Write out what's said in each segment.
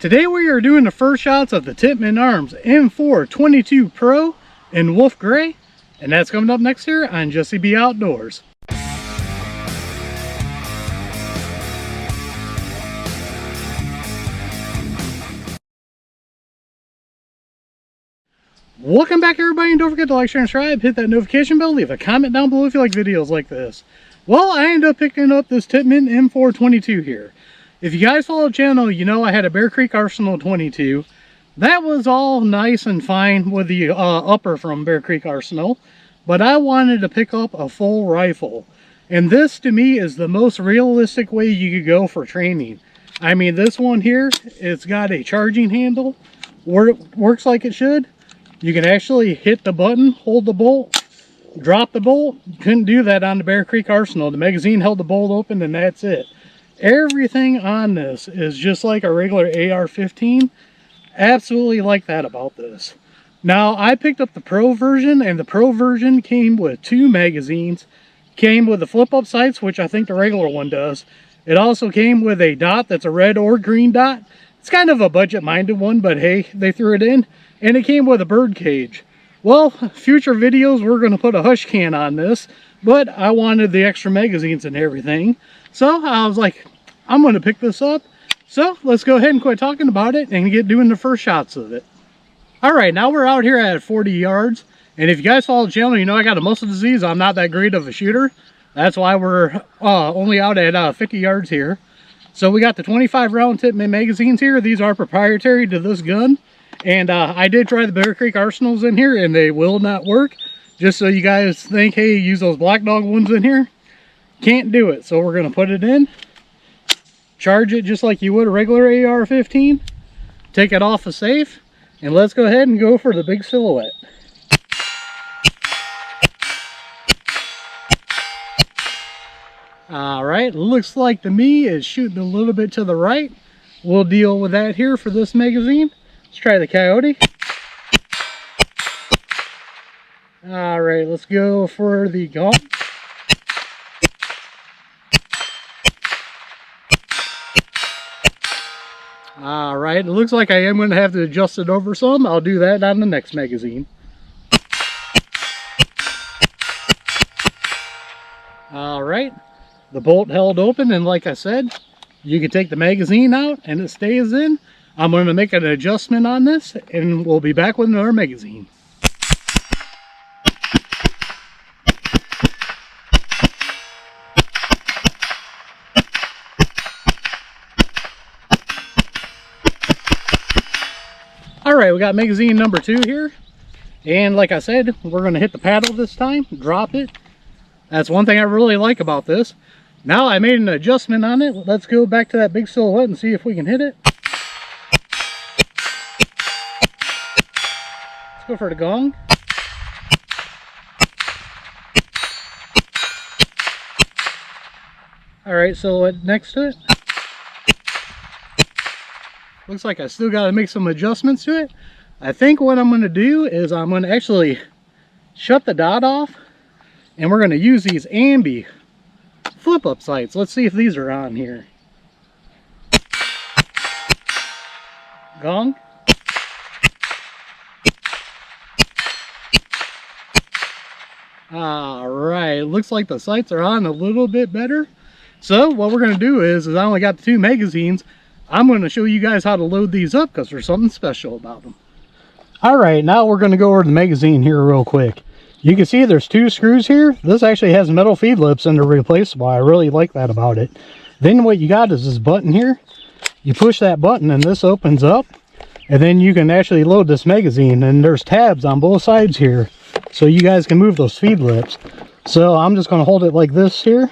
Today we are doing the first shots of the Tippmann Arms M4-22 Pro in Wolf Gray, and that's coming up next here on Jesse B Outdoors. Welcome back everybody, and don't forget to like, share, and subscribe. Hit that notification bell, leave a comment down below if you like videos like this. Well, I ended up picking up this Tippmann M4-22 here. If you guys follow the channel, you know I had a Bear Creek Arsenal 22. That was all nice and fine with the upper from Bear Creek Arsenal, but I wanted to pick up a full rifle. And this to me is the most realistic way you could go for training. I mean, this one here, it's got a charging handle, works like it should. You can actually hit the button, hold the bolt, drop the bolt. You couldn't do that on the Bear Creek Arsenal. The magazine held the bolt open and that's it. Everything on this is just like a regular AR-15. Absolutely like that about this. Now, I picked up the Pro version, and the Pro version came with 2 magazines. Came with the flip-up sights, which I think the regular one does. It also came with a dot that's a red or green dot. It's kind of a budget-minded one, but hey, they threw it in. And it came with a bird cage. Well, future videos, we're going to put a hush can on this, but I wanted the extra magazines and everything. So I was like, I'm going to pick this up. So let's go ahead and quit talking about it and get doing the first shots of it. All right, now we're out here at 40 yards. And if you guys follow the channel, you know I got a muscle disease. I'm not that great of a shooter. That's why we're only out at 50 yards here. So we got the 25 round Tippmann magazines here. These are proprietary to this gun. And I did try the Bear Creek Arsenals in here, and they will not work. Just so you guys think, hey, use those Black Dog ones in here. Can't do it. So we're going to put it in. Charge it just like you would a regular AR-15. Take it off a safe. And let's go ahead and go for the big silhouette. Alright, looks like to me it's shooting a little bit to the right. We'll deal with that here for this magazine. Let's try the Coyote. Alright, let's go for the Gong. Alright, it looks like I am going to have to adjust it over some. I'll do that on the next magazine. Alright, the bolt held open, and like I said, you can take the magazine out and it stays in. I'm going to make an adjustment on this, and we'll be back with another magazine. Alright, we got magazine number 2 here. And like I said, we're going to hit the paddle this time, drop it. That's one thing I really like about this. Now I made an adjustment on it. Let's go back to that big silhouette and see if we can hit it. Go for the Gong. Alright, silhouette next to it. Looks like I still got to make some adjustments to it. I think what I'm going to do is I'm going to actually shut the dot off, and we're going to use these ambi flip-up sights. Let's see if these are on here. Gong. Alright, looks like the sights are on a little bit better. So what we're going to do is I only got the 2 magazines. I'm going to show you guys how to load these up because there's something special about them. Alright, now we're going to go over the magazine here real quick. You can see there's 2 screws here. This actually has metal feed lips and they're replaceable. I really like that about it. Then what you got is this button here. You push that button and this opens up. And then you can actually load this magazine, and there's tabs on both sides here. So you guys can move those feed lips. So I'm just going to hold it like this here.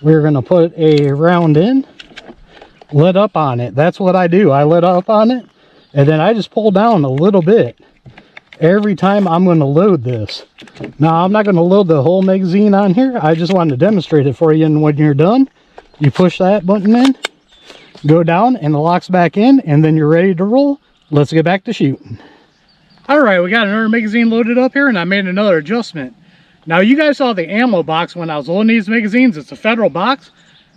We're going to put a round in, let up on it. That's what I do. I let up on it, and then I just pull down a little bit every time I'm going to load this. Now, I'm not going to load the whole magazine on here. I just wanted to demonstrate it for you, and when you're done, you push that button in, go down, and it locks back in, and then you're ready to roll. Let's get back to shooting. Alright, we got another magazine loaded up here, and I made another adjustment. Now, you guys saw the ammo box when I was loading these magazines. It's a Federal box.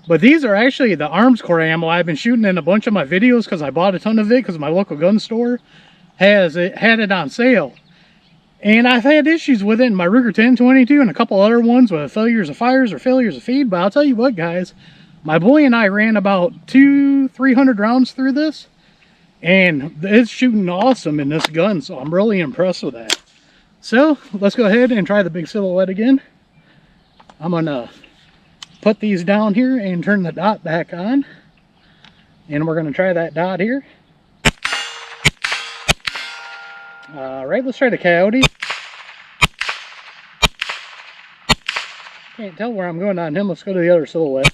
But these are actually the arms core ammo I've been shooting in a bunch of my videos because I bought a ton of it because my local gun store had it on sale. And I've had issues with it in my Ruger 10-22 and a couple other ones with failures of fires or failures of feed. But I'll tell you what, guys, my boy and I ran about 200-300 rounds through this. And it's shooting awesome in this gun, so I'm really impressed with that. So let's go ahead and try the big silhouette again. I'm gonna put these down here and turn the dot back on. And we're gonna try that dot here. Alright, let's try the Coyote. Can't tell where I'm going on him. Let's go to the other silhouette.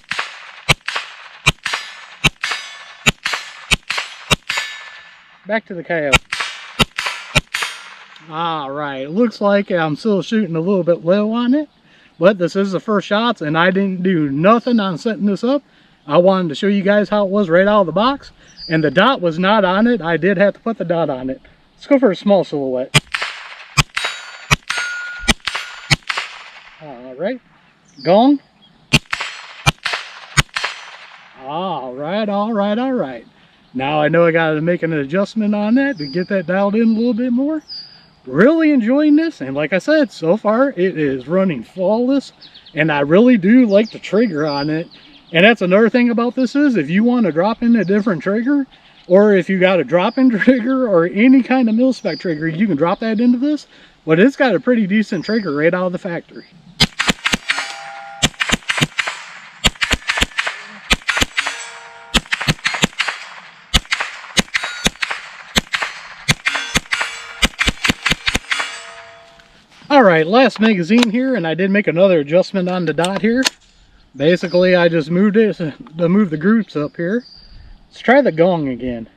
Back to the Coyote. Alright, it looks like I'm still shooting a little bit low on it. But this is the first shots and I didn't do nothing on setting this up. I wanted to show you guys how it was right out of the box. And the dot was not on it. I did have to put the dot on it. Let's go for a small silhouette. Alright. Gong. Alright. Now I know I got to make an adjustment on that to get that dialed in a little bit more. Really enjoying this, and like I said, so far it is running flawless, and I really do like the trigger on it. And that's another thing about this is if you want to drop in a different trigger, or if you got a drop-in trigger or any kind of mil-spec trigger, you can drop that into this. But it's got a pretty decent trigger right out of the factory. Alright, last magazine here, and I did make another adjustment on the dot here. Basically, I just moved it to move the groups up here. Let's try the gong again.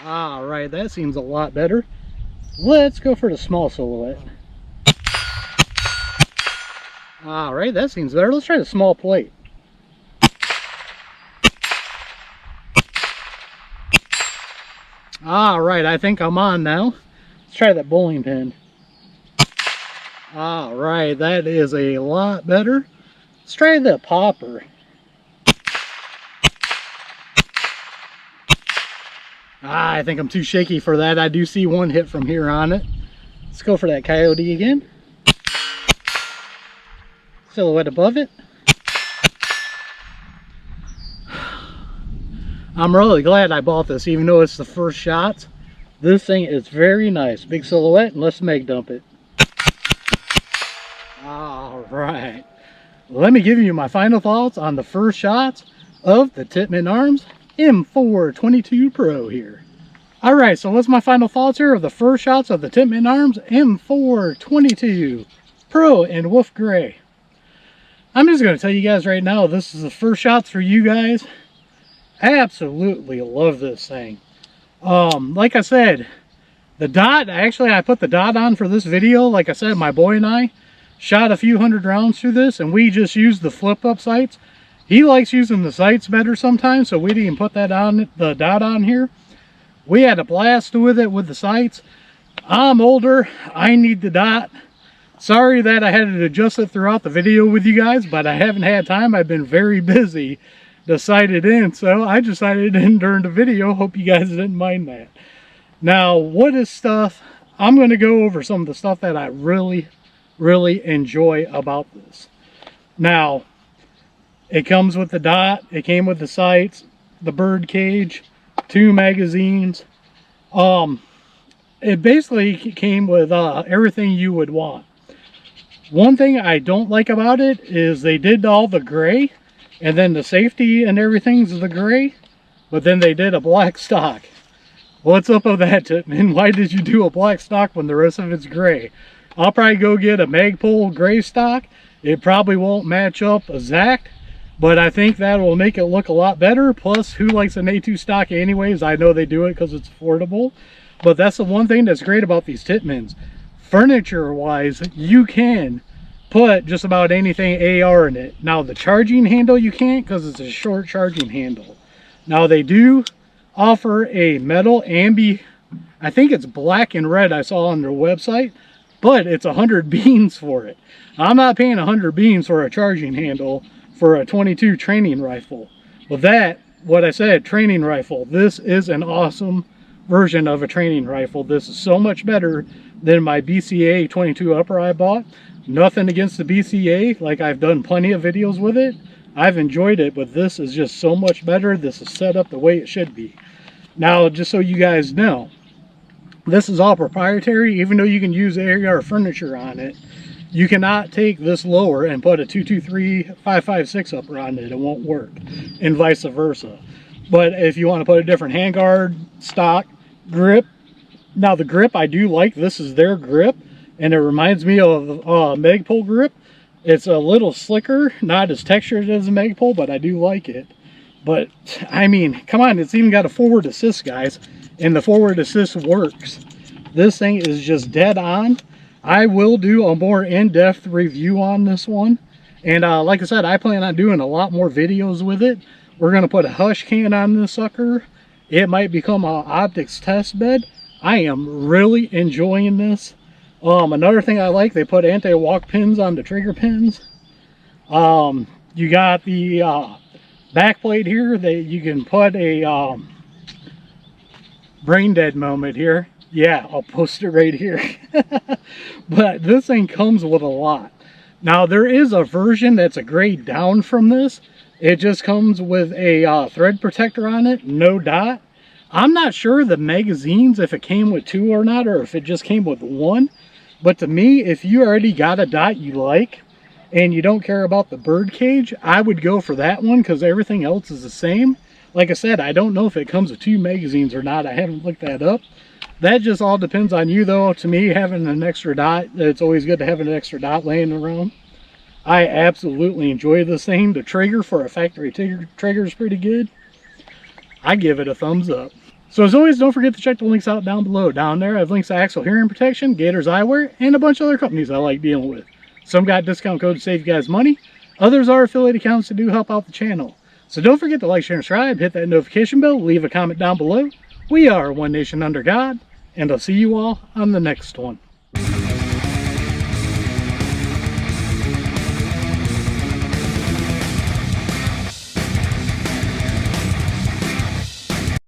Alright, that seems a lot better. Let's go for the small silhouette. Alright, that seems better. Let's try the small plate. Alright, I think I'm on now. Let's try that bowling pin. Alright, that is a lot better. Let's try the popper. I think I'm too shaky for that. I do see one hit from here on it. Let's go for that Coyote again. Silhouette above it. I'm really glad I bought this, even though it's the first shot. This thing is very nice. Big silhouette, and let's mag dump it. Alright. Let me give you my final thoughts on the first shots of the Tippmann Arms M4-22 Pro here. Alright, so what's my final thoughts here of the first shots of the Tippmann Arms M4-22 Pro in Wolf Gray. I'm just going to tell you guys right now, this is the first shots for you guys. Absolutely love this thing. Like I said, the dot, actually I put the dot on for this video. Like I said, my boy and I shot a few hundred rounds through this, and we just used the flip up sights. He likes using the sights better sometimes, so we didn't put that on, the dot on here. We had a blast with it with the sights. I'm older, I need the dot. Sorry that I had to adjust it throughout the video with you guys, but I haven't had time. I've been very busy to sight it in, so I decided in during the video. Hope you guys didn't mind that. Now, what is stuff? I'm going to go over some of the stuff that I really enjoy about this. Now, it comes with the dot, it came with the sights, the bird cage, 2 magazines. It basically came with everything you would want. One thing I don't like about it is they did all the gray, and then the safety and everything's the gray, but then they did a black stock. What's up with that, Tippmann? Why did you do a black stock when the rest of it's gray? I'll probably go get a Magpul gray stock. It probably won't match up exact, but I think that will make it look a lot better. Plus, who likes an A2 stock anyways? I know they do it because it's affordable. But that's the one thing that's great about these Tippmanns. Furniture-wise, you can put just about anything AR in it. Now, the charging handle you can't because it's a short charging handle. Now, they do offer a metal ambi. I think it's black and red I saw on their website. but it's 100 beans for it. I'm not paying 100 beans for a charging handle for a 22 training rifle. With that, what I said, training rifle, this is an awesome version of a training rifle. This is so much better than my BCA 22 upper I bought. Nothing against the BCA, like I've done plenty of videos with it. I've enjoyed it, but this is just so much better. This is set up the way it should be. Now, just so you guys know, this is all proprietary. Even though you can use AR furniture on it, you cannot take this lower and put a 223-556 upper on it. It won't work, and vice versa. But if you want to put a different handguard, stock, grip, now the grip I do like. This is their grip, and it reminds me of Magpul grip. It's a little slicker, not as textured as a Magpul, but I do like it. But I mean, come on, it's even got a forward assist, guys, and the forward assist works. This thing is just dead on. I will do a more in-depth review on this one, and like I said, I plan on doing a lot more videos with it. We're going to put a hush can on this sucker. It might become an optics test bed. I am really enjoying this. Another thing I like, they put anti-walk pins on the trigger pins. You got the back plate here that you can put a brain dead moment here. Yeah, I'll post it right here. But this thing comes with a lot. Now, there is a version that's a grade down from this. It just comes with a thread protector on it, no dot. I'm not sure the magazines, if it came with 2 or not, or if it just came with 1. But to me, if you already got a dot you like, and you don't care about the bird cage, I would go for that one, because everything else is the same. Like I said, I don't know if it comes with 2 magazines or not. I haven't looked that up. That just all depends on you, though. To me, having an extra dot, it's always good to have an extra dot laying around. I absolutely enjoy this thing. The trigger for a factory trigger is pretty good. I give it a thumbs up. So as always, don't forget to check the links out down below. Down there, I have links to Axel Hearing Protection, Gators Eyewear, and a bunch of other companies I like dealing with. Some got discount codes to save you guys money. Others are affiliate accounts that do help out the channel. So don't forget to like, share, and subscribe. Hit that notification bell. Leave a comment down below. We are One Nation Under God, and I'll see you all on the next one.